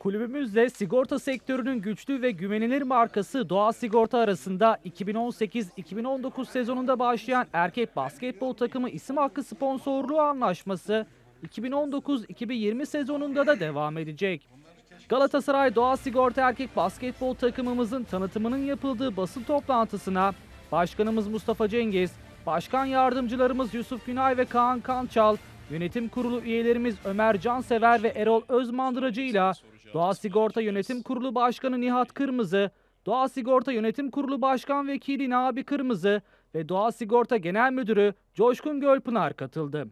Kulübümüzle sigorta sektörünün güçlü ve güvenilir markası Doğa Sigorta arasında 2018-2019 sezonunda başlayan erkek basketbol takımı isim hakkı sponsorluğu anlaşması 2019-2020 sezonunda da devam edecek. Galatasaray Doğa Sigorta erkek basketbol takımımızın tanıtımının yapıldığı basın toplantısına Başkanımız Mustafa Cengiz, Başkan Yardımcılarımız Yusuf Günay ve Kaan Kançal, Yönetim Kurulu üyelerimiz Ömer Cansever ve Erol Özmandıracı ile Doğa Sigorta Yönetim Kurulu Başkanı Nihat Kırmızı, Doğa Sigorta Yönetim Kurulu Başkan Vekili Nabi Kırmızı ve Doğa Sigorta Genel Müdürü Coşkun Gölpınar katıldı.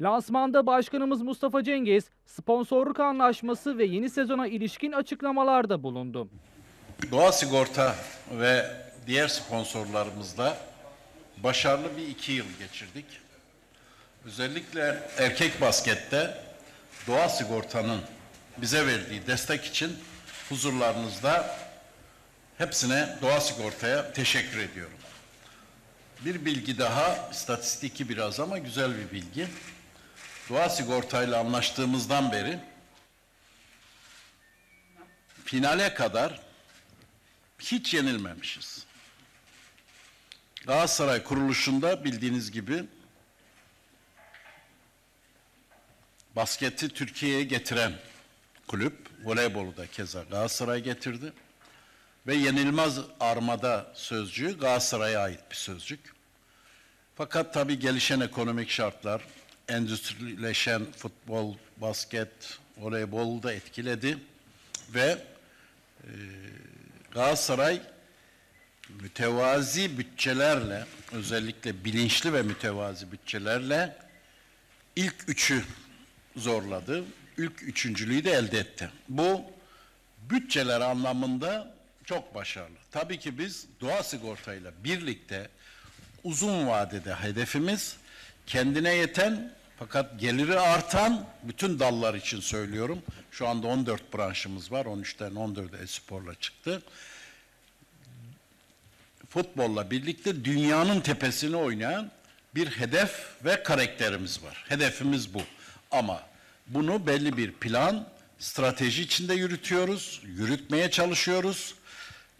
Lansmanda Başkanımız Mustafa Cengiz, sponsorluk anlaşması ve yeni sezona ilişkin açıklamalarda bulundu. Doğa Sigorta ve diğer sponsorlarımızla başarılı bir 2 yıl geçirdik. Özellikle erkek baskette Doğa Sigorta'nın bize verdiği destek için huzurlarınızda hepsine Doğa Sigorta'ya teşekkür ediyorum. Bir bilgi daha, istatistiki biraz ama güzel bir bilgi. Doğa Sigorta'yla anlaştığımızdan beri finale kadar hiç yenilmemişiz. Galatasaray kuruluşunda bildiğiniz gibi basketi Türkiye'ye getiren kulüp, voleybolu da keza Galatasaray getirdi. Ve yenilmez armada sözcüğü Galatasaray'a ait bir sözcük. Fakat tabii gelişen ekonomik şartlar, endüstrileşen futbol, basket, voleybol da etkiledi. Ve Galatasaray mütevazi bütçelerle, özellikle bilinçli ve mütevazi bütçelerle ilk üçü zorladı. İlk üçüncülüğü de elde etti. Bu bütçeler anlamında çok başarılı. Tabii ki biz Doğa Sigorta'yla birlikte uzun vadede hedefimiz kendine yeten fakat geliri artan bütün dallar için söylüyorum. Şu anda 14 branşımız var. 13'ten 14'e e-sporla çıktı. Futbolla birlikte dünyanın tepesine oynayan bir hedef ve karakterimiz var. Hedefimiz bu. Ama bunu belli bir plan, strateji içinde yürütüyoruz, yürütmeye çalışıyoruz.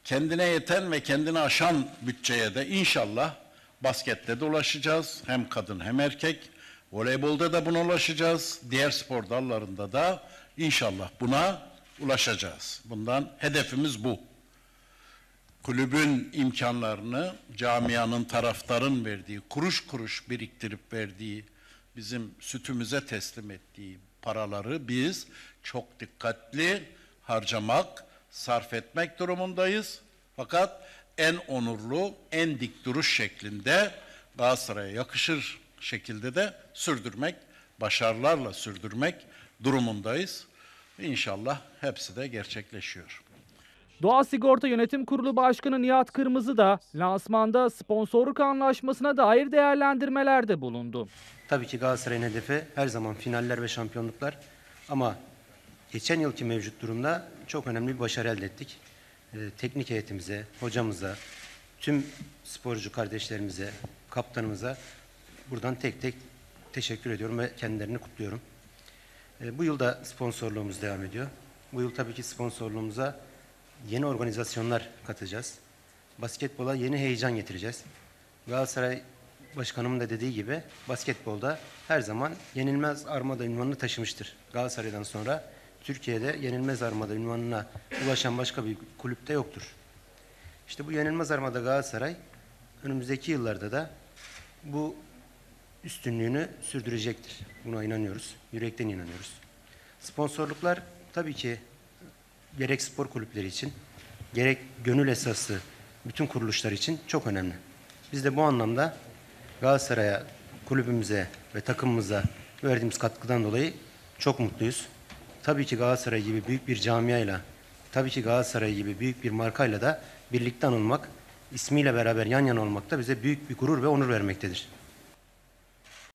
Kendine yeten ve kendini aşan bütçeye de inşallah baskette de ulaşacağız. Hem kadın hem erkek. Voleybolda da buna ulaşacağız. Diğer spor dallarında da inşallah buna ulaşacağız. Bundan hedefimiz bu. Kulübün imkanlarını, camianın, taraftarın verdiği, kuruş kuruş biriktirip verdiği, bizim sütümüze teslim ettiği paraları biz çok dikkatli harcamak, sarf etmek durumundayız. Fakat en onurlu, en dik duruş şeklinde Galatasaray'a yakışır şekilde de sürdürmek, başarılarla sürdürmek durumundayız. İnşallah hepsi de gerçekleşiyor. Doğa Sigorta Yönetim Kurulu Başkanı Nihat Kırmızı da lansmanda sponsorluk anlaşmasına dair değerlendirmelerde bulundu. Tabii ki Galatasaray'ın hedefi her zaman finaller ve şampiyonluklar ama geçen yılki mevcut durumda çok önemli bir başarı elde ettik. Teknik heyetimize, hocamıza, tüm sporcu kardeşlerimize, kaptanımıza buradan tek tek teşekkür ediyorum ve kendilerini kutluyorum. Bu yıl da sponsorluğumuz devam ediyor. Bu yıl tabii ki sponsorluğumuza yeni organizasyonlar katacağız. Basketbola yeni heyecan getireceğiz. Galatasaray Başkanımın da dediği gibi basketbolda her zaman yenilmez armada ünvanını taşımıştır. Galatasaray'dan sonra Türkiye'de yenilmez armada ünvanına ulaşan başka bir kulüpte yoktur. İşte bu yenilmez armada Galatasaray önümüzdeki yıllarda da bu üstünlüğünü sürdürecektir. Buna inanıyoruz. Yürekten inanıyoruz. Sponsorluklar tabii ki gerek spor kulüpleri için, gerek gönül esaslı bütün kuruluşlar için çok önemli. Biz de bu anlamda Galatasaray'a, kulübümüze ve takımımıza verdiğimiz katkıdan dolayı çok mutluyuz. Tabii ki Galatasaray gibi büyük bir camiayla, tabii ki Galatasaray gibi büyük bir markayla da birlikte anılmak, ismiyle beraber yan yana olmak da bize büyük bir gurur ve onur vermektedir.